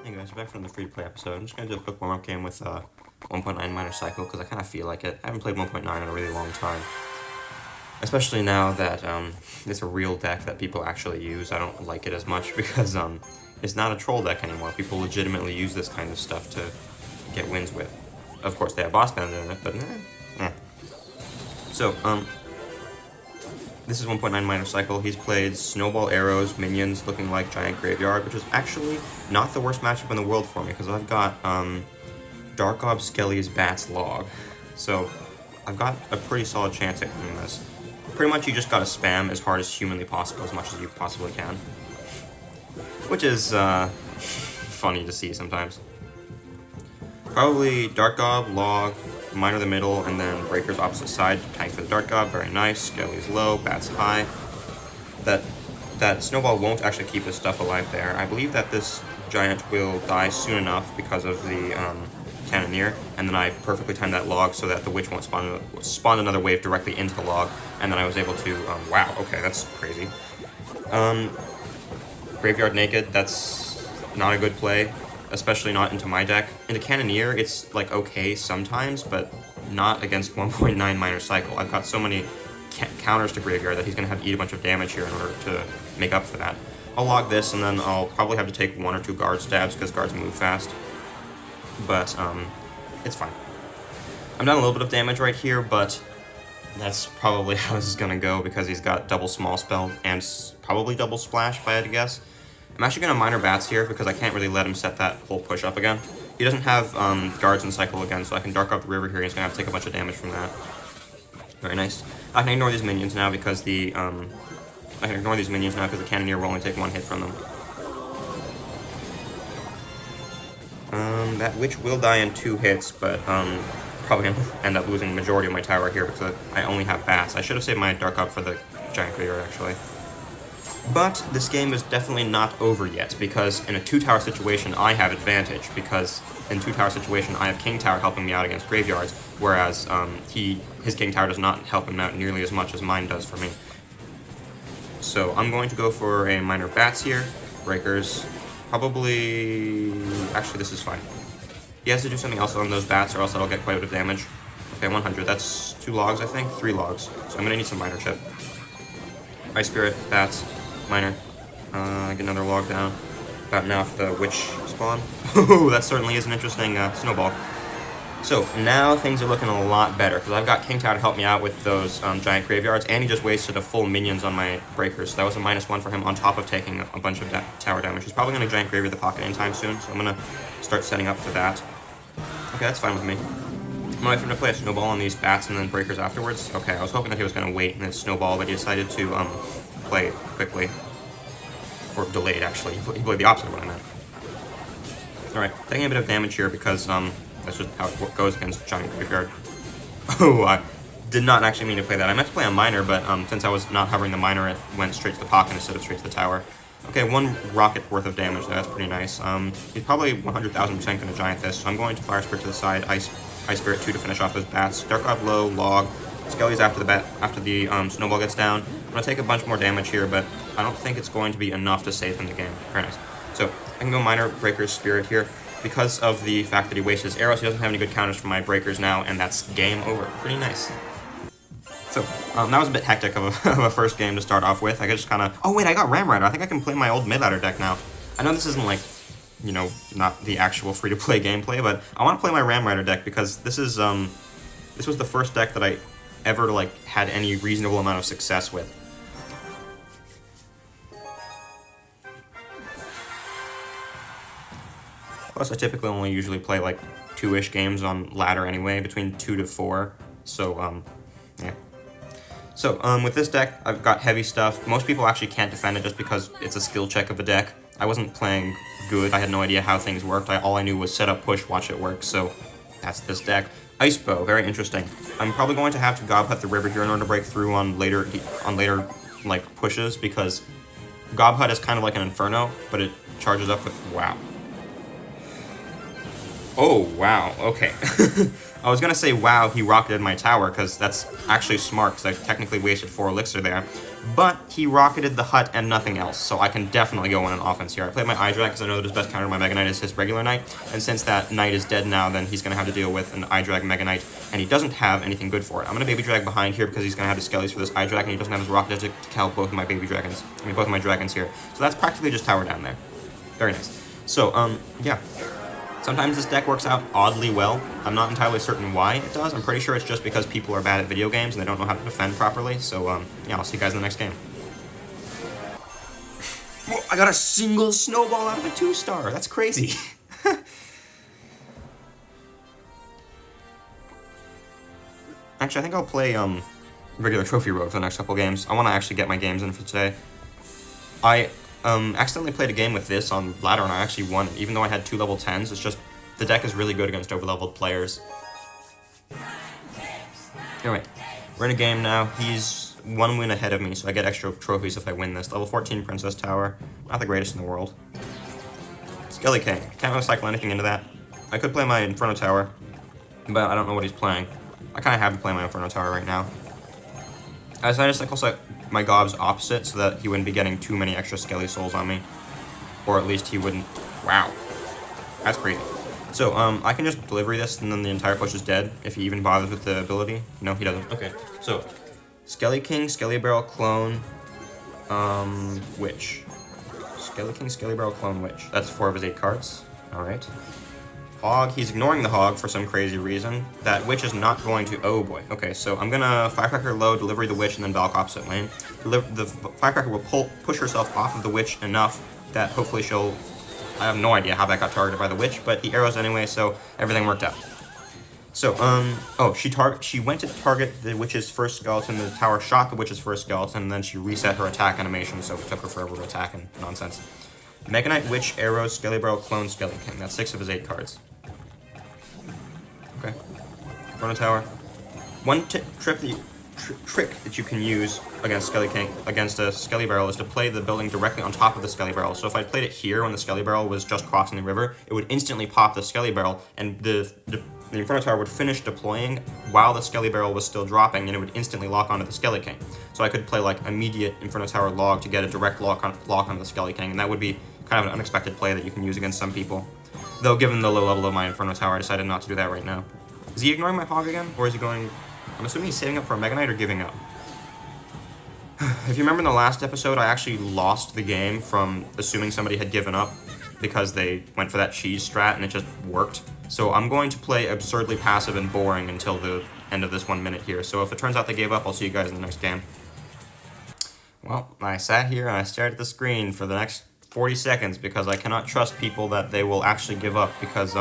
Hey guys, back from the free-to-play episode. I'm just going to do a quick warm-up game with 1.9 Minor Cycle, because I kind of feel like it. I haven't played 1.9 in a really long time. Especially now that it's a real deck that people actually use. I don't like it as much because it's not a troll deck anymore. People legitimately use this kind of stuff to get wins with. Of course, they have boss bands in it, but So, this is 1.9 Minor Cycle. He's played Snowball Arrows, Minions, looking like Giant Graveyard, which is actually not the worst matchup in the world for me, because I've got Dark Ob Skelly's Bats Log. So, I've got a pretty solid chance at winning this. Pretty much you just gotta spam as hard as humanly possible, as much as you possibly can. Which is funny to see sometimes. Probably Dark Ob, Log, Miner the middle, and then Breaker's opposite side to tank for the Dark Ob. Very nice. Skelly's low, Bats high. That Snowball won't actually keep his stuff alive there. I believe that this Giant will die soon enough because of the Cannoneer, and then I perfectly timed that Log so that the Witch won't spawn another wave directly into the Log, and then I was able to, wow, okay, that's crazy. Graveyard Naked, that's not a good play, especially not into my deck. Into Cannoneer, it's, like, okay sometimes, but not against 1.9 Minor Cycle. I've got so many counters to Graveyard that he's going to have to eat a bunch of damage here in order to make up for that. I'll log this, and then I'll probably have to take 1 or 2 guard stabs, because guards move fast. But, it's fine. I'm down a little bit of damage right here, but that's probably how this is going to go, because he's got double Small Spell and probably double Splash, if I had to guess. I'm actually going to Minor Bats here, because I can't really let him set that whole push up again. He doesn't have guards in cycle again, so I can Dark Up the river here, and he's going to have to take a bunch of damage from that. Very nice. I can ignore these minions now, because the Cannoneer will only take 1 hit from them. That Witch will die in 2 hits, but probably going to end up losing the majority of my tower here, because I only have Bats. I should have saved my Dark Up for the Giant Graveyard, actually. But this game is definitely not over yet, because in a 2-tower situation, I have advantage, because in 2-tower situation, I have King Tower helping me out against Graveyards, whereas his King Tower does not help him out nearly as much as mine does for me. So I'm going to go for a Minor Bats here. Breakers. Probably... Actually, this is fine. He has to do something else on those Bats, or else that'll get quite a bit of damage. Okay, 100. That's 2 logs, I think? 3 logs. So I'm going to need some Minor Chip. Ice Spirit, Bats, Minor. Get another log down. About now for the Witch spawn. Ooh, that certainly is an interesting snowball. So, now things are looking a lot better, because I've got King Tower to help me out with those Giant Graveyards, and he just wasted a full minions on my Breakers, so that was a -1 for him on top of taking a bunch of tower damage. He's probably going to Giant Graveyard the pocket anytime soon, so I'm going to start setting up for that. Okay, that's fine with me. I'm going to wait for him to play a Snowball on these Bats and then Breakers afterwards. Okay, I was hoping that he was going to wait and then Snowball, but he decided to play it quickly. Or delayed, actually. He played the opposite of what I meant. Alright, taking a bit of damage here because that's just how it goes against Giant Graveyard. Oh, I did not actually mean to play that. I meant to play a Miner, but since I was not hovering the Miner, it went straight to the pocket instead of straight to the tower. Okay, 1 rocket worth of damage there. That's pretty nice. He's probably 100,000% going to Giant this, so I'm going to Fire Spirit to the side, Ice Spirit 2 to finish off those Bats. Dark Ob low, Log. Skelly's after the Snowball gets down. I'm going to take a bunch more damage here, but I don't think it's going to be enough to save him the game. Very nice. So, I can go Minor Breaker's Spirit here. Because of the fact that he wastes his arrows, he doesn't have any good counters for my Breakers now, and that's game over. Pretty nice. So, that was a bit hectic of a first game to start off with. I could just kind of... Oh, wait, I got Ram Rider. I think I can play my old midladder deck now. I know this isn't, like, you know, not the actual free-to-play gameplay, but I want to play my Ram Rider deck because this is, this was the first deck that I ever, like, had any reasonable amount of success with. Plus, I typically only usually play, like, 2-ish games on ladder anyway, between 2 to 4, so, yeah. So, with this deck, I've got heavy stuff. Most people actually can't defend it just because it's a skill check of a deck. I wasn't playing good. I had no idea how things worked. All I knew was set up, push, watch it work, so that's this deck. Ice Bow, very interesting. I'm probably going to have to Gobhut the river here in order to break through on later like, pushes, because Gobhut is kind of like an Inferno, but it charges up with... Wow. Oh, wow, okay. I was going to say, wow, he rocketed my tower, because that's actually smart, because I technically wasted 4 elixir there. but he rocketed the hut and nothing else, so I can definitely go on offense here. I played my Idrak because I know that his best counter to my Mega Knight is his regular Knight, and since that Knight is dead now, then he's going to have to deal with an Idrak Mega Knight, and he doesn't have anything good for it. I'm going to Baby Drag behind here because he's going to have the Skellies for this Idrak, and he doesn't have his Rocket to cow both of my Baby Dragons. I mean, both of my Dragons here. So that's practically just tower down there. Very nice. So, yeah. Sometimes this deck works out oddly well. I'm not entirely certain why it does. I'm pretty sure it's just because people are bad at video games and they don't know how to defend properly. So, yeah, I'll see you guys in the next game. Whoa, I got a single snowball out of a 2-star. That's crazy. Actually, I think I'll play regular trophy road for the next couple games. I want to actually get my games in for today. I accidentally played a game with this on ladder and I actually won it, even though I had 2 level 10s. It's just, the deck is really good against over-leveled players. Anyway, we're in a game now. He's 1 win ahead of me, so I get extra trophies if I win this. Level 14 Princess Tower, not the greatest in the world. Skelly King, can't really cycle anything into that. I could play my Inferno Tower, but I don't know what he's playing. I kind of have to play my Inferno Tower right now. I decided to cycle my gobs opposite so that he wouldn't be getting too many extra Skelly souls on me. Or at least he wouldn't... Wow. That's crazy. So, I can just delivery this and then the entire push is dead, if he even bothers with the ability. No, he doesn't. Okay, so, Skelly King, Skelly Barrel Clone, Witch. Skelly King, Skelly Barrel Clone, Witch. That's 4 of his 8 cards. Alright. Hog, he's ignoring the Hog for some crazy reason. That Witch is not going to... Oh boy. Okay, so I'm gonna Firecracker low, delivery the Witch, and then Valk opposite lane. The Firecracker will push herself off of the Witch enough that hopefully she'll... I have no idea how that got targeted by the Witch, but he arrows anyway, so everything worked out. So, oh, she went to target the Witch's first skeleton, the tower shot the Witch's first skeleton, and then she reset her attack animation, so it took her forever to attack and nonsense. Mega Knight, Witch, Arrows, Skelly Barrel, Clone, Skelly King. That's 6 of his 8 cards. Okay. Inferno Tower. One trick that you can use against Skelly King, against a Skelly Barrel, is to play the building directly on top of the Skelly Barrel. So if I played it here when the Skelly Barrel was just crossing the river, it would instantly pop the Skelly Barrel, and the Inferno Tower would finish deploying while the Skelly Barrel was still dropping, and it would instantly lock onto the Skelly King. So I could play like immediate Inferno Tower log to get a direct lock onto the Skelly King, and that would be kind of an unexpected play that you can use against some people. Though given the low level of my Inferno Tower, I decided not to do that right now. Is he ignoring my Hog again, or is he going... I'm assuming he's saving up for a Mega Knight or giving up. If you remember in the last episode, I actually lost the game from assuming somebody had given up because they went for that cheese strat and it just worked. So I'm going to play absurdly passive and boring until the end of this 1 minute here. So if it turns out they gave up, I'll see you guys in the next game. Well, I sat here and I stared at the screen for the next 40 seconds because I cannot trust people that they will actually give up because,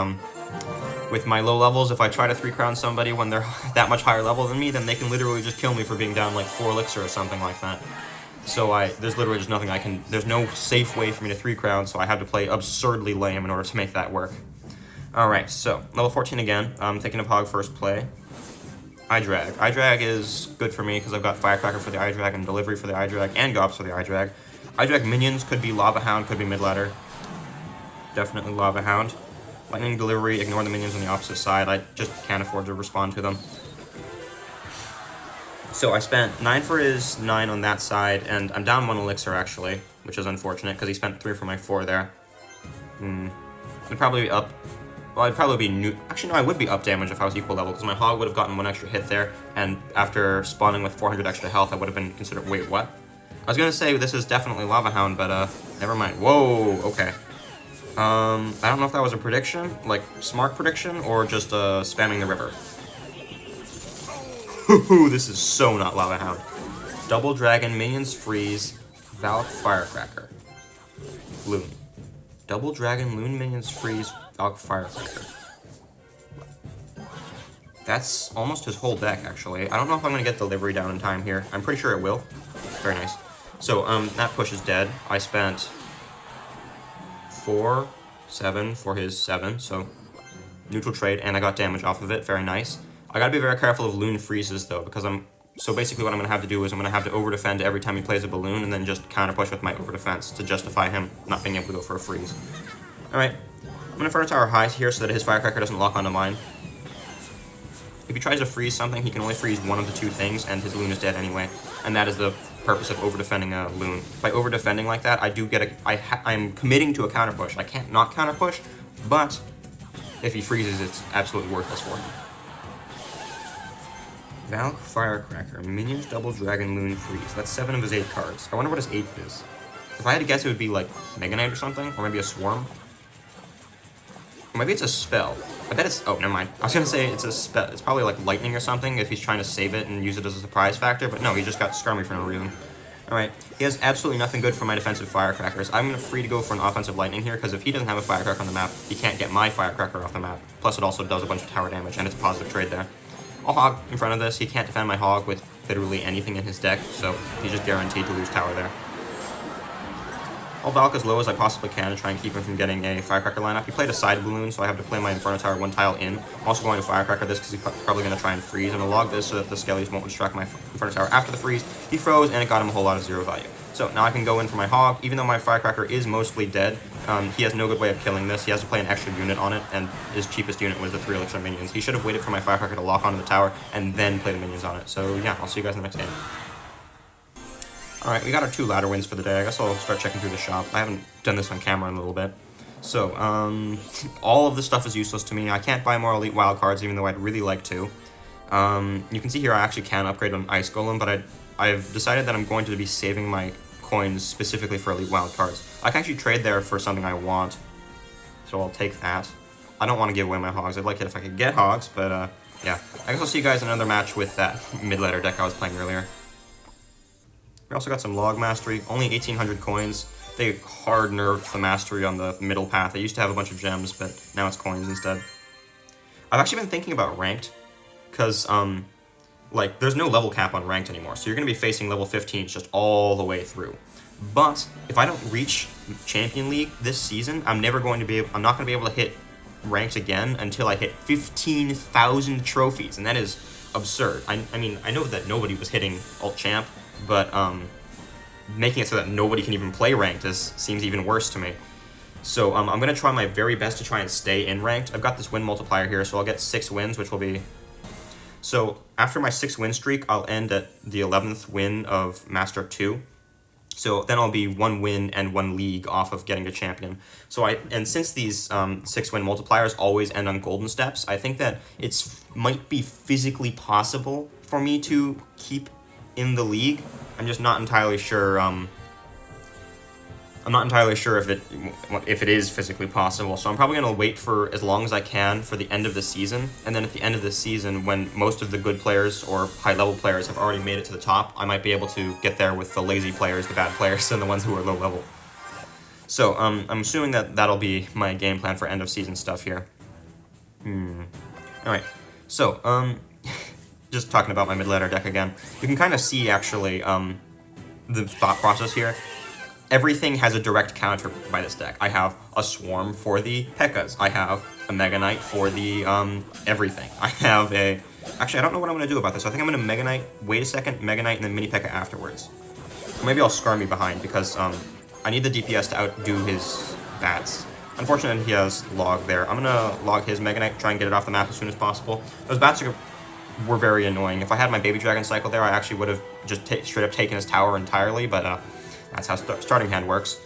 with my low levels, if I try to 3-crown somebody when they're that much higher level than me, then they can literally just kill me for being down like 4 elixir or something like that. So there's literally just nothing I can, there's no safe way for me to 3-crown, so I have to play absurdly lame in order to make that work. Alright, so, level 14 again. I'm thinking of Hog first play. Idrag. Idrag is good for me because I've got Firecracker for the Idrag and Delivery for the Idrag and Gobs for the Idrag. Idrag minions could be Lava Hound, could be mid-ladder. Definitely Lava Hound. Lightning Delivery, ignore the minions on the opposite side. I just can't afford to respond to them. So I spent 9 for his 9 on that side, and I'm down 1 elixir actually, which is unfortunate because he spent 3 for my 4 there. I'd probably be up. Well, I'd probably be new. Actually, no, I would be up damage if I was equal level because my Hog would have gotten 1 extra hit there, and after spawning with 400 extra health, I would have been considered. Wait, what? I was gonna say this is definitely Lava Hound, but never mind. Whoa, okay. I don't know if that was a prediction, like smart prediction, or just spamming the river. This is so not Lava Hound. Double Dragon, minions freeze, Valk Firecracker. Loon. Double Dragon, Loon minions freeze, Valk Firecracker. That's almost his whole deck, actually. I don't know if I'm gonna get delivery down in time here. I'm pretty sure it will. Very nice. So, that push is dead. I spent 4, 7 for his 7, so neutral trade, and I got damage off of it. Very nice. I gotta be very careful of Loon freezes, though, because so basically what I'm gonna have to do is I'm gonna have to over-defend every time he plays a balloon, and then just counter-push with my over-defense to justify him not being able to go for a freeze. Alright, I'm gonna Inferno Tower high here so that his Firecracker doesn't lock onto mine. If he tries to freeze something, he can only freeze one of the 2 things, and his Loon is dead anyway. And that is the purpose of over-defending a Loon. By over-defending like that, I do get I'm committing to a counter-push. I can't not counter-push, but if he freezes, it's absolutely worthless for him. Valk, Firecracker, Minions, Double Dragon, Loon, Freeze. That's 7 of his 8 cards. I wonder what his 8th is. If I had to guess, it would be like Mega Knight or something, or maybe a Swarm. Or maybe it's a spell. I bet it's... Oh, never mind. I was gonna say it's a spell. It's probably like Lightning or something if he's trying to save it and use it as a surprise factor, but no, he just got Skirmy for no reason. Alright, he has absolutely nothing good for my defensive Firecrackers. I'm free to go for an offensive Lightning here, because if he doesn't have a Firecracker on the map, he can't get my Firecracker off the map. Plus, it also does a bunch of tower damage, and it's a positive trade there. I'll Hog in front of this. He can't defend my Hog with literally anything in his deck, so he's just guaranteed to lose tower there. I'll Valk as low as I possibly can to try and keep him from getting a Firecracker lineup. He played a side balloon, so I have to play my Inferno Tower 1 tile in. I'm also going to Firecracker this because he's probably going to try and freeze. I'm going to log this so that the Skellies won't distract my Inferno Tower after the freeze. He froze, and it got him a whole lot of 0 value. So now I can go in for my Hog. Even though my Firecracker is mostly dead, he has no good way of killing this. He has to play an extra unit on it, and his cheapest unit was the 3 Elixir minions. He should have waited for my Firecracker to lock onto the tower and then play the minions on it. So yeah, I'll see you guys in the next game. Alright, we got our 2 ladder wins for the day. I guess I'll start checking through the shop. I haven't done this on camera in a little bit. So, all of this stuff is useless to me. I can't buy more Elite Wild cards, even though I'd really like to. You can see here I actually can upgrade on Ice Golem, but I've decided that I'm going to be saving my coins specifically for Elite Wild cards. I can actually trade there for something I want, so I'll take that. I don't want to give away my Hogs. I'd like it if I could get Hogs, but, yeah. I guess I'll see you guys in another match with that mid-ladder deck I was playing earlier. We also got some log mastery, only 1,800 coins. They hard nerfed the mastery on the middle path. They used to have a bunch of gems, but now it's coins instead. I've actually been thinking about ranked, because, like, there's no level cap on ranked anymore, so you're going to be facing level 15s just all the way through. But, if I don't reach Champion League this season, I'm not going to be able to hit ranked again until I hit 15,000 trophies, and that is absurd. I mean, I know that nobody was hitting Alt Champ, but making it so that nobody can even play ranked seems even worse to me. So I'm going to try my very best to try and stay in ranked. I've got this win multiplier here, so I'll get 6 wins, which will be... So after my 6 win streak, I'll end at the 11th win of Master 2. So then I'll be 1 win and 1 league off of getting a champion. And since these 6 win multipliers always end on golden steps, I think that might be physically possible for me to keep in the league. I'm just not entirely sure. I'm not entirely sure if it is physically possible. So I'm probably gonna wait for as long as I can for the end of the season, and then at the end of the season, when most of the good players or high level players have already made it to the top, I might be able to get there with the lazy players, the bad players, and the ones who are low level. So I'm assuming that that'll be my game plan for end of season stuff here. All right. So just talking about my mid-ladder deck again, you can kind of see, actually, the thought process here. Everything has a direct counter by this deck. I have a Swarm for the P.E.K.K.A.s. I have a Mega Knight for the, everything. I have a... Actually, I don't know what I'm going to do about this. I think I'm going to Mega Knight, wait a second, Mega Knight, and then Mini P.E.K.K.A. afterwards. Or maybe I'll Skirmy behind, because, I need the DPS to outdo his bats. Unfortunately, he has log there. I'm going to log his Mega Knight, try and get it off the map as soon as possible. Those bats were very annoying. If I had my Baby Dragon cycle there, I actually would have just straight up taken his tower entirely, but that's how starting hand works.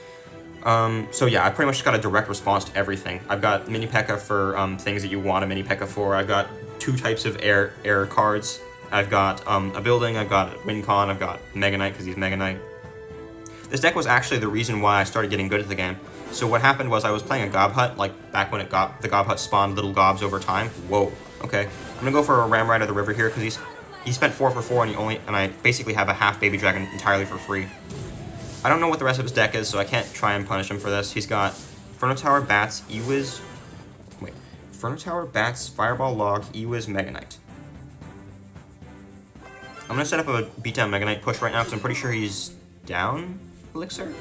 So yeah, I pretty much got a direct response to everything. I've got Mini P.E.K.K.A. for things that you want a Mini P.E.K.K.A. for. I've got 2 types of air cards. I've got a building, I've got Wincon, I've got Mega Knight because he's Mega Knight. This deck was actually the reason why I started getting good at the game. So what happened was I was playing a Gob Hut, like back when the Gob Hut spawned little gobs over time. Whoa, okay. I'm gonna go for a Ram Ride of the River here because he spent 4 for 4 and I basically have a half Baby Dragon entirely for free. I don't know what the rest of his deck is, so I can't try and punish him for this. He's got Inferno Tower, Bats, Inferno Tower, Bats, Fireball, Log, Ewiz, Mega Knight. I'm gonna set up a beatdown Mega Knight push right now because I'm pretty sure he's down Elixir?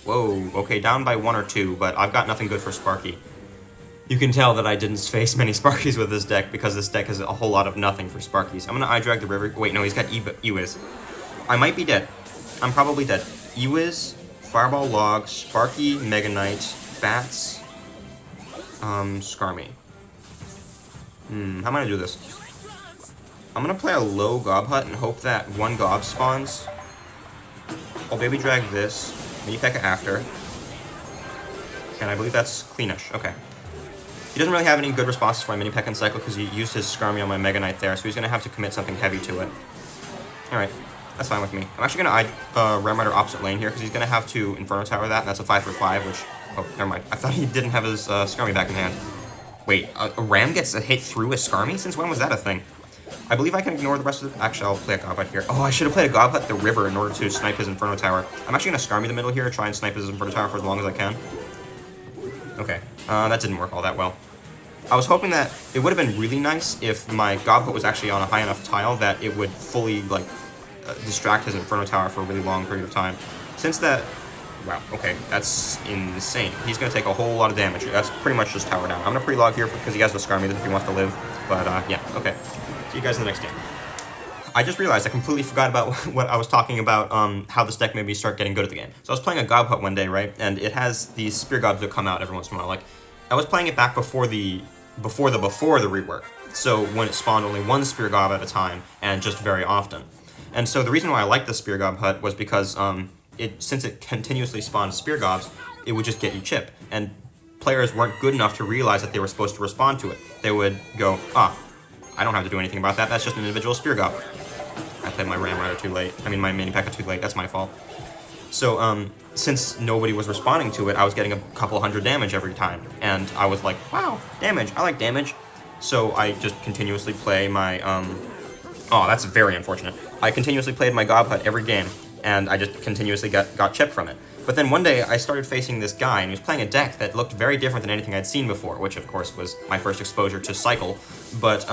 Whoa, okay, down by 1 or 2, but I've got nothing good for Sparky. You can tell that I didn't face many Sparkies with this deck because this deck has a whole lot of nothing for Sparkies. I'm gonna I-Drag the River. Wait, no, he's got Ewiz. I might be dead. I'm probably dead. Ewiz, Fireball, Log, Sparky, Mega Knight, Bats, Skirmy. How am I gonna do this? I'm gonna play a low Gob Hut and hope that 1 Gob spawns I'll Baby Drag this, Mini P.E.K.K.A after, and I believe that's cleanish. Okay. He doesn't really have any good responses for my Mini P.E.K.K.A cycle because he used his Skirmy on my Mega Knight there, so he's going to have to commit something heavy to it. Alright, that's fine with me. I'm actually going to Ram Rider opposite lane here because he's going to have to Inferno Tower that, and that's a 5 for 5, which... Oh, never mind. I thought he didn't have his Skirmy back in hand. Wait, a Ram gets a hit through a Skirmy? Since when was that a thing? I believe I can ignore the rest of the... Actually, I'll play a Goblet here. Oh, I should have played a Goblet the river in order to snipe his Inferno Tower. I'm actually going to Skirmy the middle here, try and snipe his Inferno Tower for as long as I can. Okay, that didn't work all that well. I was hoping that it would have been really nice if my Goblet was actually on a high enough tile that it would fully, like, distract his Inferno Tower for a really long period of time. Since that... Wow, okay, that's insane. He's going to take a whole lot of damage here. That's pretty much just tower down. I'm going to pre-log here because he has the Skirmy if he wants to live. But, yeah, okay. See you guys in the next game. I just realized I completely forgot about what I was talking about, how this deck made me start getting good at the game. So I was playing a Gob Hut one day, right? And it has these Spear Gobs that come out every once in a while. Like, I was playing it back before the rework. So when it spawned only one Spear Gob at a time, and just very often. And so the reason why I liked the Spear Gob Hut was because, since it continuously spawned Spear Gobs, it would just get you chip. And players weren't good enough to realize that they were supposed to respond to it. They would go, I don't have to do anything about that, that's just an individual Spear Gob. I played my Ram Rider too late. I mean, my Mini P.E.K.K.A too late, that's my fault. So, since nobody was responding to it, I was getting a couple hundred damage every time. And I was like, wow, damage, I like damage. So I just continuously play my, oh, that's very unfortunate. I continuously played my Gob Hut every game, and I just continuously got chipped from it. But then one day, I started facing this guy, and he was playing a deck that looked very different than anything I'd seen before, which, of course, was my first exposure to Cycle. But,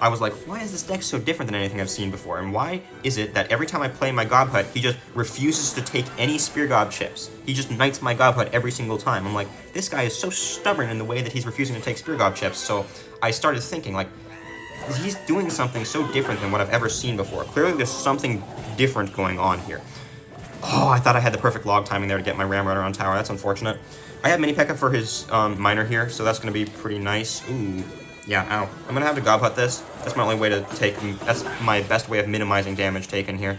I was like, why is this deck so different than anything I've seen before? And why is it that every time I play my Gob Hut, he just refuses to take any Spear Gob chips? He just knights my Gob Hut every single time. I'm like, this guy is so stubborn in the way that he's refusing to take Spear Gob chips. So I started thinking, like, he's doing something so different than what I've ever seen before. Clearly there's something different going on here. Oh, I thought I had the perfect log timing there to get my Ram Rider on tower. That's unfortunate. I have Mini P.E.K.K.A for his miner here, so that's going to be pretty nice. Ooh. Yeah, ow. I'm going to have to Gob Hut this. That's my only way to take... That's my best way of minimizing damage taken here.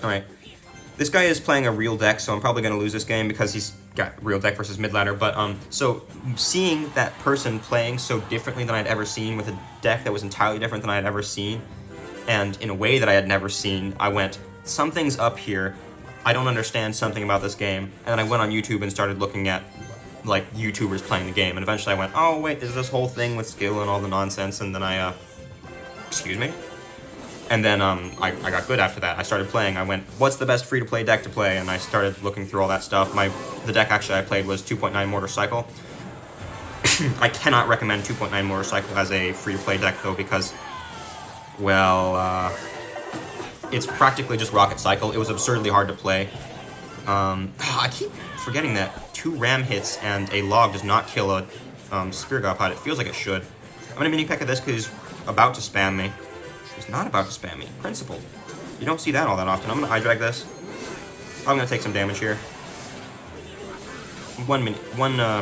Alright. This guy is playing a real deck, so I'm probably going to lose this game because he's got real deck versus mid ladder. But, so, seeing that person playing so differently than I'd ever seen with a deck that was entirely different than I had ever seen, and in a way that I had never seen, I went, something's up here. I don't understand something about this game. And then I went on YouTube and started looking at, like, YouTubers playing the game, and eventually I went, oh wait, there's this whole thing with skill and all the nonsense, and then I, excuse me? And then, I got good after that. I started playing, I went, what's the best free-to-play deck to play? And I started looking through all that stuff. The deck actually I played was 2.9 Mortar Cycle. I cannot recommend 2.9 Mortar Cycle as a free-to-play deck, though, because, well, it's practically just Rocket Cycle. It was absurdly hard to play. I keep forgetting that 2 ram hits and a log does not kill a Spear Gob Hut. It feels like it should. I'm going to Mini P.E.K.K.A this because he's about to spam me. He's not about to spam me. Principled. You don't see that all that often. I'm going to eye drag this. I'm going to take some damage here. One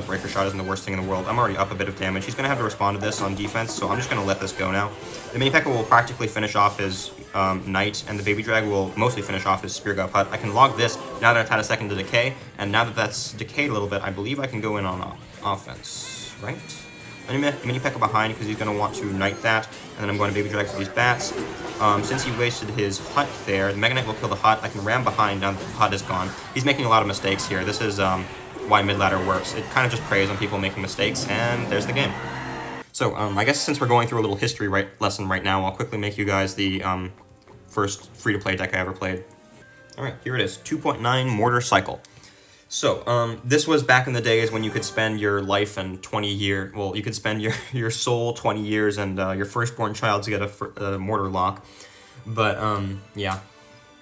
breaker shot isn't the worst thing in the world. I'm already up a bit of damage. He's going to have to respond to this on defense, so I'm just going to let this go now. The Mini P.E.K.K.A will practically finish off his Knight, and the Baby Drag will mostly finish off his Spear Gob Hut. I can log this now that I've had a second to decay, and now that that's decayed a little bit, I believe I can go in on offense, right? I'm going to Mini P.E.K.K.A behind because he's going to want to Knight that, and then I'm going to Baby Drag for these bats. Since he wasted his Hut there, the Mega Knight will kill the Hut. I can ram behind now that the Hut is gone. He's making a lot of mistakes here. This is why mid-ladder works. It kind of just preys on people making mistakes, and there's the game. So, I guess since we're going through a little history lesson right now, I'll quickly make you guys the first free-to-play deck I ever played. Alright, here it is, 2.9 Mortar Cycle. So, this was back in the days when you could spend your life and 20 years, well, you could spend your soul 20 years and your firstborn child to get a Mortar lock. But, yeah.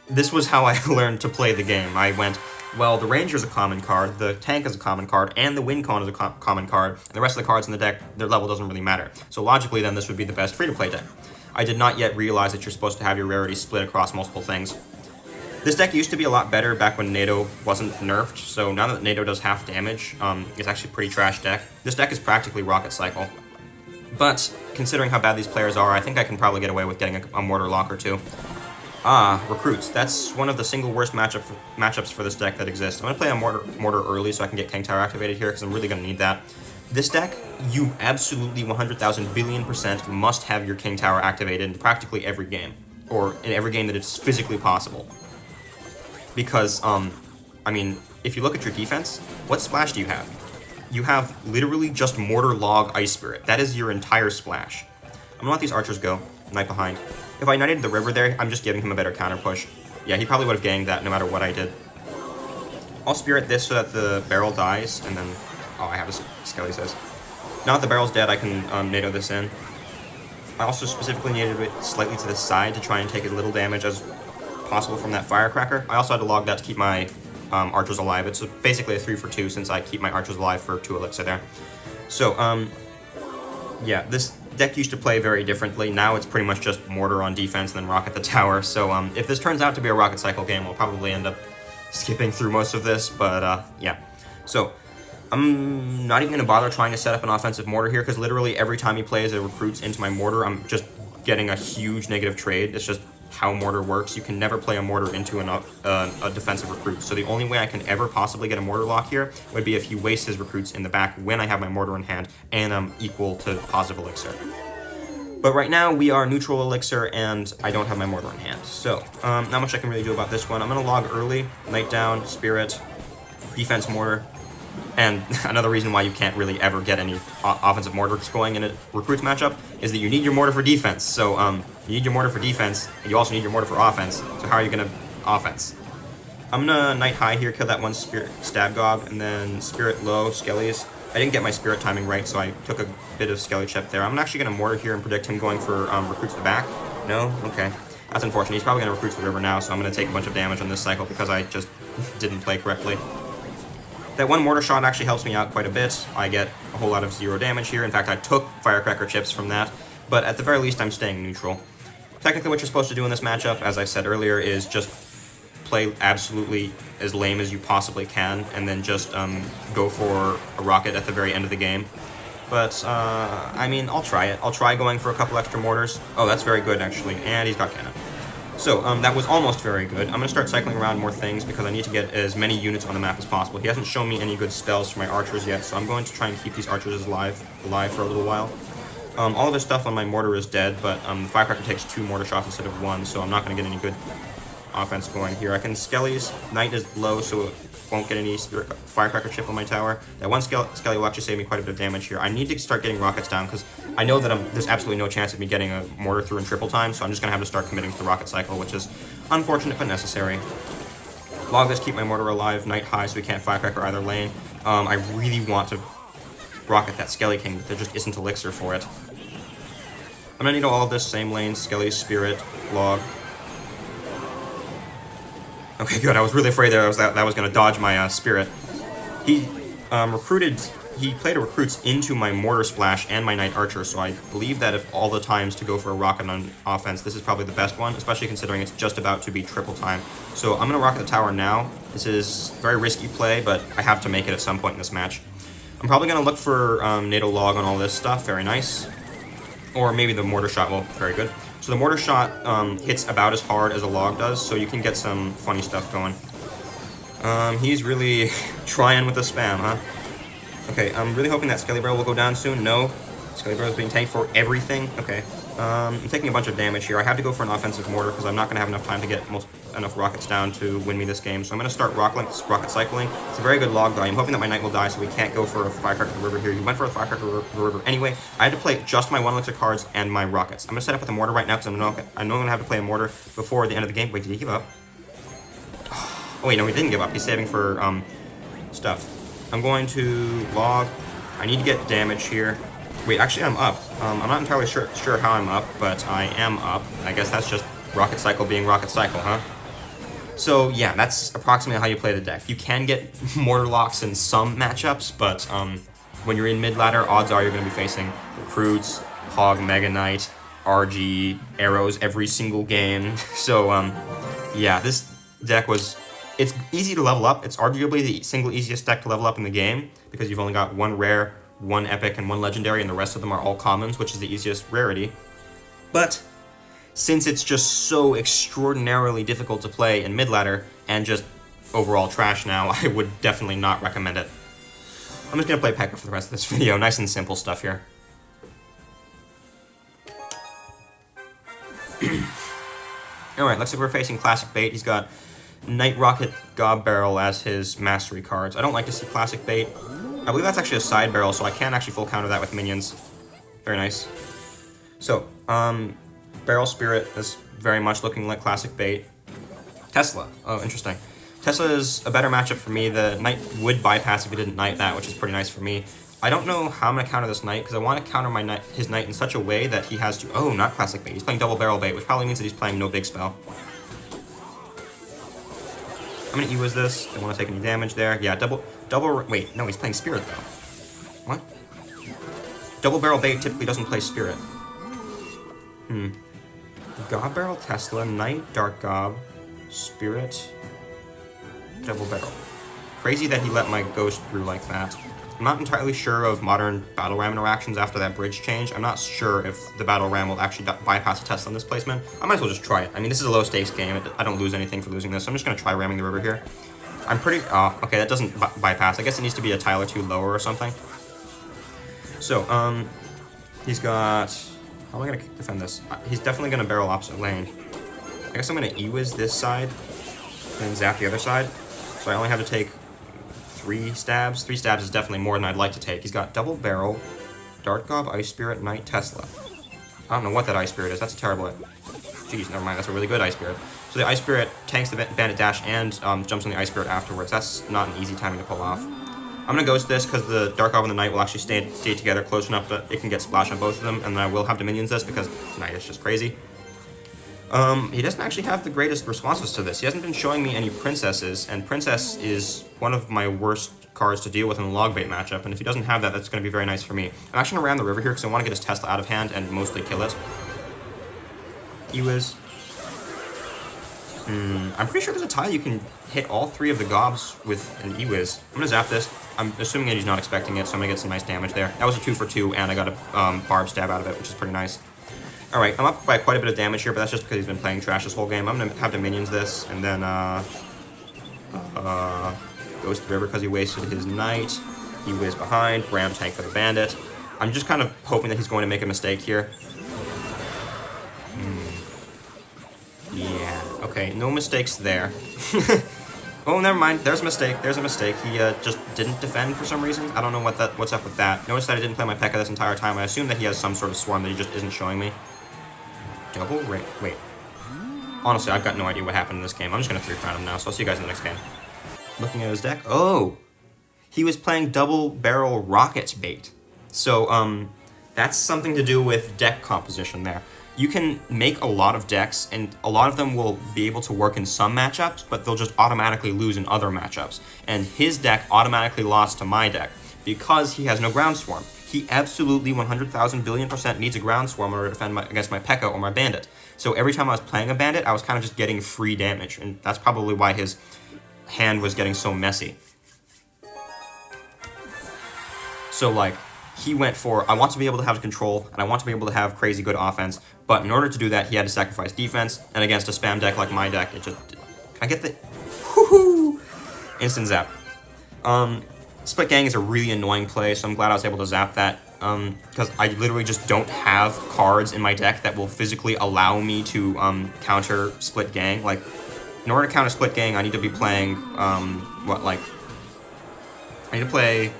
This was how I learned to play the game. I went, well, the Ranger's a common card, the Tank is a common card, and the Wincon is a common card, and the rest of the cards in the deck, their level doesn't really matter. So logically, then, this would be the best free-to-play deck. I did not yet realize that you're supposed to have your rarity split across multiple things. This deck used to be a lot better back when NATO wasn't nerfed, so now that NATO does half damage, it's actually a pretty trash deck. This deck is practically Rocket Cycle. But, considering how bad these players are, I think I can probably get away with getting a Mortar lock or two. Recruits. That's one of the single worst matchups for this deck that exists. I'm going to play a mortar early so I can get King Tower activated here, because I'm really going to need that. This deck, you absolutely 100,000 billion% must have your King Tower activated in practically every game, or in every game that it's physically possible. Because, I mean, if you look at your defense, what splash do you have? You have literally just Mortar, Log, Ice Spirit. That is your entire splash. I'm gonna let these archers go. Knight behind. If I knighted the river there, I'm just giving him a better counter push. Yeah, he probably would have ganged that no matter what I did. I'll spirit this so that the barrel dies, and then... Oh, I have a Skelly says. Now that the barrel's dead, I can NATO this in. I also specifically needed it slightly to the side to try and take as little damage as possible from that firecracker. I also had to log that to keep my archers alive. It's basically a 3 for 2 since I keep my archers alive for 2 elixir there. So, yeah, this deck used to play very differently. Now it's pretty much just mortar on defense and then rocket the tower. So if this turns out to be a rocket cycle game, we'll probably end up skipping through most of this, but yeah. So I'm not even going to bother trying to set up an offensive mortar here, because literally every time he plays a recruits into my mortar, I'm just getting a huge negative trade. It's just how mortar works. You can never play a mortar into a defensive recruit. So the only way I can ever possibly get a mortar lock here would be if he wastes his recruits in the back when I have my mortar in hand and I'm equal to positive elixir. But right now we are neutral elixir and I don't have my mortar in hand. So not much I can really do about this one. I'm going to log early, knight down, spirit, defense mortar. And another reason why you can't really ever get any offensive mortars going in a recruits matchup is that you need your mortar for defense. So you need your mortar for defense, and you also need your mortar for offense. So how are you going to offense? I'm going to knight high here, kill that one spirit stab gob, and then spirit low, skellies. I didn't get my spirit timing right, so I took a bit of skelly chip there. I'm actually going to mortar here and predict him going for recruits the back. No? Okay. That's unfortunate. He's probably going to recruits the river now, so I'm going to take a bunch of damage on this cycle because I just didn't play correctly. That one mortar shot actually helps me out quite a bit. I get a whole lot of 0 damage here. In fact, I took firecracker chips from that, but at the very least, I'm staying neutral. Technically, what you're supposed to do in this matchup, as I said earlier, is just play absolutely as lame as you possibly can, and then just go for a rocket at the very end of the game. But, I mean, I'll try it. I'll try going for a couple extra mortars. Oh, that's very good, actually, and he's got cannon. So, that was almost very good. I'm going to start cycling around more things because I need to get as many units on the map as possible. He hasn't shown me any good spells for my archers yet, so I'm going to try and keep these archers alive for a little while. All of his stuff on my mortar is dead, but the firecracker takes 2 mortar shots instead of 1, so I'm not going to get any good offense going here. I can skellies. Knight is low, so it won't get any firecracker chip on my tower. That one skelly will actually save me quite a bit of damage here. I need to start getting rockets down because I know that there's absolutely no chance of me getting a mortar through in triple time, so I'm just going to have to start committing to the rocket cycle, which is unfortunate but necessary. Log this, keep my mortar alive, knight high so we can't firecracker either lane. I really want to rocket that Skelly King, but there just isn't elixir for it. I'm going to need all of this, same lanes, Skelly, Spirit, Log. Okay, good. I was really afraid that I was going to dodge my Spirit. He played a recruits into my Mortar Splash and my Knight Archer, so I believe that if all the times to go for a rocket on offense, this is probably the best one, especially considering it's just about to be triple time. So I'm going to rocket the tower now. This is a very risky play, but I have to make it at some point in this match. I'm probably going to look for NATO Log on all this stuff. Very nice. Or maybe the Mortar Shot. Well, very good. So the Mortar Shot hits about as hard as a Log does, so you can get some funny stuff going. He's really trying with the spam, huh? Okay, I'm really hoping that Skelly Barrel will go down soon. No. Skelly Barrel is being tanked for everything. Okay. I'm taking a bunch of damage here. I have to go for an offensive mortar because I'm not going to have enough time to get enough rockets down to win me this game. So I'm going to start rocket cycling. It's a very good Log guy. I'm hoping that my Knight will die so we can't go for a Firecracker River here. He went for a Firecracker River anyway. I had to play just my 1 elixir cards and my rockets. I'm going to set up with a mortar right now because I know I'm going to have to play a mortar before the end of the game. Wait, did he give up? Oh wait, no, he didn't give up. He's saving for stuff. I'm going to Log. I need to get damage here. Wait, actually I'm up. I'm not entirely sure how I'm up, but I am up. I guess that's just Rocket Cycle being Rocket Cycle, huh? So yeah, that's approximately how you play the deck. You can get Mortar Locks in some matchups, but when you're in mid-ladder, odds are you're going to be facing Recruits, Hog, Mega Knight, RG, Arrows every single game. So yeah, this deck it's easy to level up. It's arguably the single easiest deck to level up in the game because you've only got 1 rare, 1 epic, and 1 legendary, and the rest of them are all commons, which is the easiest rarity. But since it's just so extraordinarily difficult to play in mid-ladder and just overall trash now, I would definitely not recommend it. I'm just going to play Pekka for the rest of this video. Nice and simple stuff here. Alright, looks like we're facing Classic Bait. He's got Knight Rocket Gob Barrel as his mastery cards. I don't like to see Classic Bait. I believe that's actually a side barrel, so I can actually full counter that with minions. Very nice. So, Barrel Spirit is very much looking like Classic Bait. Tesla. Oh, interesting. Tesla is a better matchup for me. The Knight would bypass if he didn't Knight that, which is pretty nice for me. I don't know how I'm going to counter this Knight, because I want to counter my Knight, his Knight in such a way that he has to... Oh, not Classic Bait. He's playing Double Barrel Bait, which probably means that he's playing no big spell. I'm going to E-Wiz this. Don't want to take any damage there. Yeah, wait, no, he's playing Spirit, though. What? Double Barrel Bait typically doesn't play Spirit. Gob Barrel, Tesla, Knight, Dark Gob, Spirit, Double Barrel. Crazy that he let my Ghost through like that. I'm not entirely sure of modern Battle Ram interactions after that bridge change. I'm not sure if the Battle Ram will actually bypass a Tesla in this placement. I might as well just try it. I mean, this is a low-stakes game. I don't lose anything for losing this, so I'm just going to try ramming the river here. I'm pretty... Oh, okay, that doesn't bypass. I guess it needs to be a tile or two lower or something. So, he's got... How am I going to defend this? He's definitely going to barrel opposite lane. I guess I'm going to E-Wiz this side, and then zap the other side. So I only have to take 3 stabs. 3 stabs is definitely more than I'd like to take. He's got Double Barrel, Dark Gob, Ice Spirit, Knight, Tesla. I don't know what that Ice Spirit is. That's a terrible... Jeez, never mind. That's a really good Ice Spirit. So the Ice Spirit tanks the Bandit Dash and jumps on the Ice Spirit afterwards. That's not an easy timing to pull off. I'm going to Ghost this because the Dark Gob and the Knight will actually stay together close enough that it can get splashed on both of them, and then I will have Dominions this because Knight is just crazy. He doesn't actually have the greatest responses to this. He hasn't been showing me any Princesses, and Princess is one of my worst cards to deal with in a log bait matchup, and if he doesn't have that, that's going to be very nice for me. I'm actually going to ram the river here because I want to get his Tesla out of hand and mostly kill it. E-Wiz. I'm pretty sure there's a tile you can hit all 3 of the gobs with an E-Wiz. I'm going to zap this. I'm assuming that he's not expecting it, so I'm going to get some nice damage there. That was a 2 for 2, and I got a barb stab out of it, which is pretty nice. Alright, I'm up by quite a bit of damage here, but that's just because he's been playing trash this whole game. I'm going to have Dominions this, and then Ghost the River because he wasted his Knight. E-Wiz behind, Ram tank for the Bandit. I'm just kind of hoping that he's going to make a mistake here. Yeah, okay, no mistakes there. Oh, never mind, there's a mistake, there's a mistake. He just didn't defend for some reason. I don't know what's up with that. Notice that I didn't play my Pekka this entire time. I assume that he has some sort of swarm that he just isn't showing me. Double rate, wait. Honestly, I've got no idea what happened in this game. I'm just going to 3-crown him now, so I'll see you guys in the next game. Looking at his deck, oh! He was playing Double Barrel Rocket Bait. So, that's something to do with deck composition there. You can make a lot of decks, and a lot of them will be able to work in some matchups, but they'll just automatically lose in other matchups. And his deck automatically lost to my deck because he has no Ground Swarm. He absolutely 100,000 billion% needs a Ground Swarm in order to defend against my Pekka or my Bandit. So every time I was playing a Bandit, I was kind of just getting free damage, and that's probably why his hand was getting so messy. So, like, he went for, I want to be able to have control, and I want to be able to have crazy good offense, but in order to do that, he had to sacrifice defense, and against a spam deck like my deck, it just... Can I get the... Woohoo! Instant zap. Split Gang is a really annoying play, so I'm glad I was able to zap that, because I literally just don't have cards in my deck that will physically allow me to counter Split Gang. Like, in order to counter Split Gang, I need to be playing, I need to play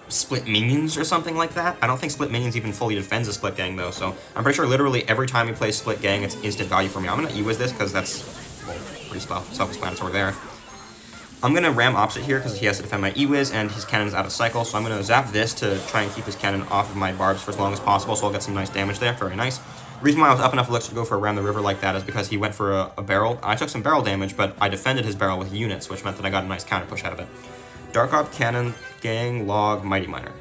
Split Minions or something like that. I don't think Split Minions even fully defends a Split Gang, though, so I'm pretty sure literally every time he plays Split Gang, it's instant value for me. I'm going to E-Wiz this, because that's, well, pretty self-explanatory there. I'm going to ram opposite here, because he has to defend my E-Wiz, and his cannon's out of cycle, so I'm going to zap this to try and keep his cannon off of my barbs for as long as possible, so I'll get some nice damage there. Very nice. The reason why I was up enough elixir to go for a ram the river like that is because he went for a barrel. I took some barrel damage, but I defended his barrel with units, which meant that I got a nice counter push out of it. Dark Gob, Cannon, Gang, Log, Mighty Miner.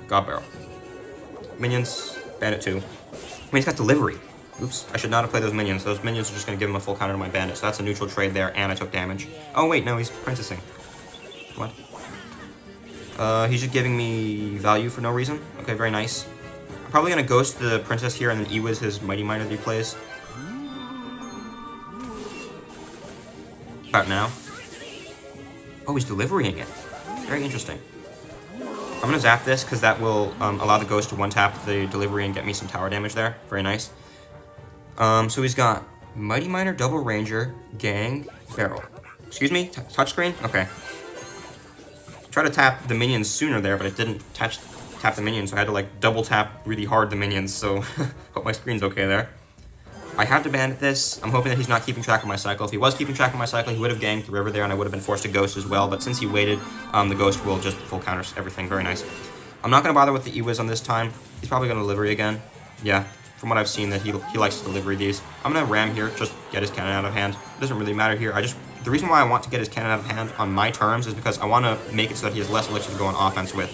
Gob Barrel. Minions, Bandit 2. I mean, he's got Delivery. Oops, I should not have played those minions. Those minions are just going to give him a full counter to my Bandit, so that's a neutral trade there, and I took damage. Oh, wait, no, he's Princessing. What? He's just giving me value for no reason. Okay, very nice. I'm probably going to Ghost the Princess here and then E-Wiz his Mighty Miner that he plays. about now. Oh, he's delivering it. Very interesting. I'm going to zap this because that will allow the Ghost to one-tap the delivery and get me some tower damage there. Very nice. So he's got Mighty Miner, Double Ranger, Gang, Barrel. Excuse me? Touchscreen? Okay. Try to tap the minions sooner there, but it didn't tap the minions, so I had to like double tap really hard the minions, so hope my screen's okay there. I have to bandit this. I'm hoping that he's not keeping track of my cycle. If he was keeping track of my cycle, he would have ganged the river there, and I would have been forced to Ghost as well, but since he waited, the Ghost will just full counter everything. Very nice. I'm not going to bother with the E-Wiz on this time. He's probably going to delivery again. Yeah, from what I've seen, that he likes to delivery these. I'm going to ram here, just get his cannon out of hand. It doesn't really matter here. The reason why I want to get his cannon out of hand on my terms is because I want to make it so that he has less elixir to go on offense with.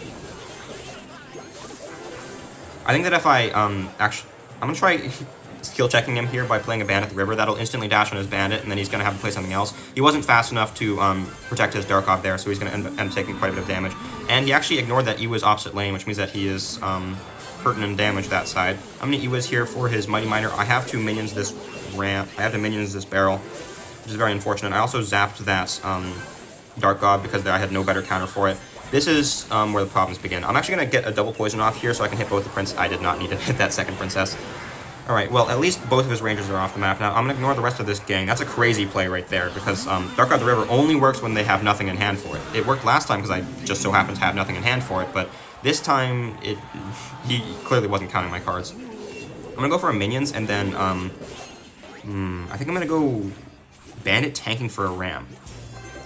I think that if I'm going to try skill checking him here by playing a bandit at the river. That'll instantly dash on his bandit, and then he's going to have to play something else. He wasn't fast enough to protect his Dark Op there, so he's going to end up taking quite a bit of damage. And he actually ignored that E-Wiz opposite lane, which means that he is hurting and damaged that side. I'm going to E-Wiz here for his Mighty Miner. I have two minions this ramp. I have the minions this barrel, which is very unfortunate. I also zapped that Dark God because I had no better counter for it. This is where the problems begin. I'm actually going to get a double poison off here so I can hit both the prince. I did not need to hit that second princess. Alright, well, at least both of his rangers are off the map. Now, I'm going to ignore the rest of this gang. That's a crazy play right there, because Dark God the River only works when they have nothing in hand for it. It worked last time because I just so happened to have nothing in hand for it, but this time, he clearly wasn't counting my cards. I'm going to go for a minions, and then, I think I'm going to go Bandit tanking for a ram.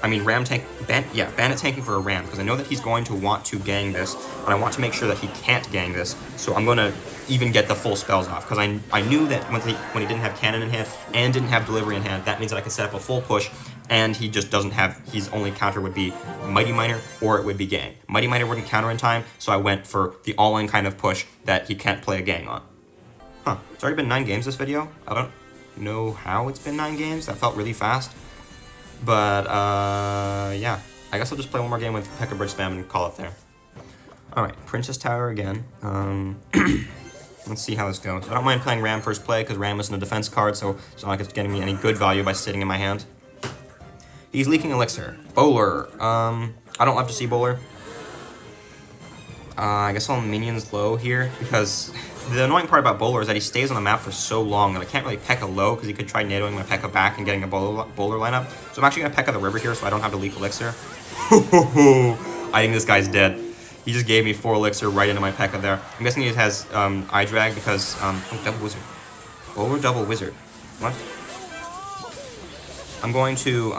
I mean, Bandit tanking for a ram, because I know that he's going to want to gang this, but I want to make sure that he can't gang this, so I'm going to even get the full spells off, because I knew that when he didn't have cannon in hand and didn't have delivery in hand, that means that I can set up a full push, and he just doesn't have, his only counter would be Mighty Miner, or it would be gang. Mighty Miner wouldn't counter in time, so I went for the all-in kind of push that he can't play a gang on. Huh, it's already been 9 games this video. I don't know how it's been 9 games, that felt really fast. But, yeah, I guess I'll just play one more game with P.E.K.K.A. Bridge Spam and call it there. Alright, Princess Tower again. Let's see how this goes. I don't mind playing Ram first play, because Ram isn't a defense card, so it's not like it's getting me any good value by sitting in my hand. He's leaking Elixir. Bowler. I don't love to see Bowler. I guess I'll minions low here, because the annoying part about Bowler is that he stays on the map for so long that I can't really P.E.K.K.A. low, because he could try NATOing my P.E.K.K.A. back and getting a Bowler lineup. So I'm actually going to P.E.K.K.A. the river here so I don't have to leak Elixir. I think this guy's dead. He just gave me 4 Elixir right into my P.E.K.K.A. there. I'm guessing he has eye drag because, oh, double wizard. Bowler double wizard. What? I'm going to,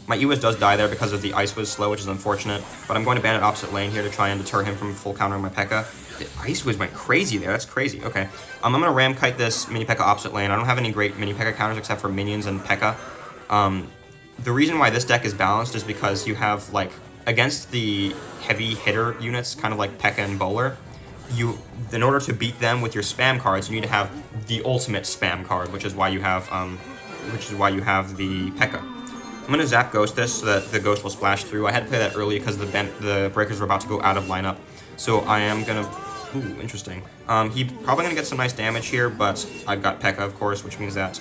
my E-Wiz does die there because of the Ice Wiz slow, which is unfortunate, but I'm going to Bandit opposite lane here to try and deter him from full countering my P.E.K.K.A. The Ice Wiz went crazy there, that's crazy, okay. I'm going to Ram Kite this mini P.E.K.K.A. opposite lane. I don't have any great mini P.E.K.K.A. counters except for minions and P.E.K.K.A. The reason why this deck is balanced is because you have, like, against the heavy hitter units, kind of like P.E.K.K.A. and Bowler, in order to beat them with your spam cards, you need to have the ultimate spam card, which is why you have the P.E.K.K.A. I'm going to Zap Ghost this so that the Ghost will splash through. I had to play that early because the breakers were about to go out of lineup. So I am going to... Ooh, interesting. He's probably going to get some nice damage here, but I've got P.E.K.K.A., of course, which means that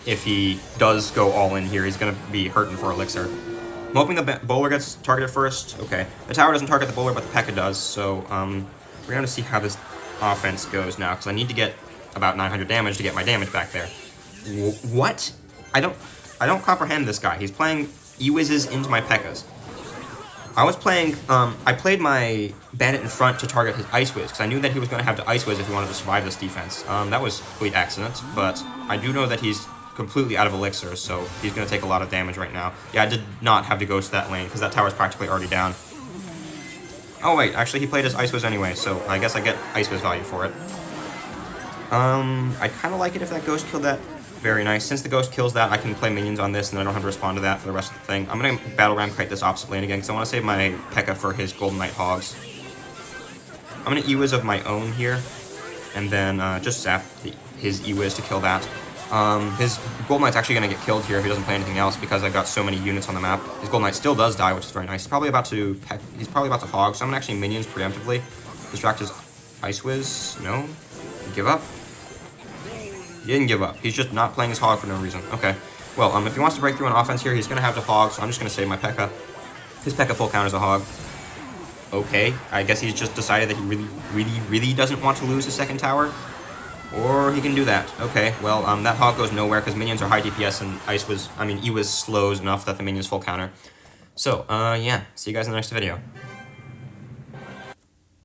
if he does go all in here, he's going to be hurting for Elixir. I'm hoping the Bowler gets targeted first. Okay. The tower doesn't target the Bowler, but the P.E.K.K.A. does, so we're going to see how this offense goes now, because I need to get about 900 damage to get my damage back there. What? I don't comprehend this guy. He's playing E-Wizes into my P.E.K.K.A.s. I played my Bandit in front to target his Ice Wiz, because I knew that he was going to have to Ice Wiz if he wanted to survive this defense. That was a complete accident, but I do know that he's completely out of Elixir, so he's going to take a lot of damage right now. Yeah, I did not have to Ghost that lane, because that tower's practically already down. Oh wait, actually he played his Ice Wiz anyway, so I guess I get Ice Wiz value for it. I kind of like it if that Ghost killed that. Very nice. Since the Ghost kills that, I can play minions on this, and I don't have to respond to that for the rest of the thing. I'm going to Battle Ram Kite this opposite lane again, because I want to save my P.E.K.K.A. for his Golden Knight Hogs. I'm going to E-Wiz of my own here, and then just zap his E-Wiz to kill that. His Golden Knight's actually going to get killed here if he doesn't play anything else, because I've got so many units on the map. His Golden Knight still does die, which is very nice. He's probably about to Hog, so I'm going to actually minions preemptively. Distract his Ice Wiz. No? Give up? He didn't give up. He's just not playing his Hog for no reason. Okay. Well, if he wants to break through on offense here, he's going to have to hog, so I'm just going to save my P.E.K.K.A. His P.E.K.K.A. full counters a hog. Okay, I guess he's just decided that he really doesn't want to lose his second tower. Or he can do that. Okay, well, that hog goes nowhere because minions are high DPS and E was slows enough that the minions full counter. So, yeah, see you guys in the next video.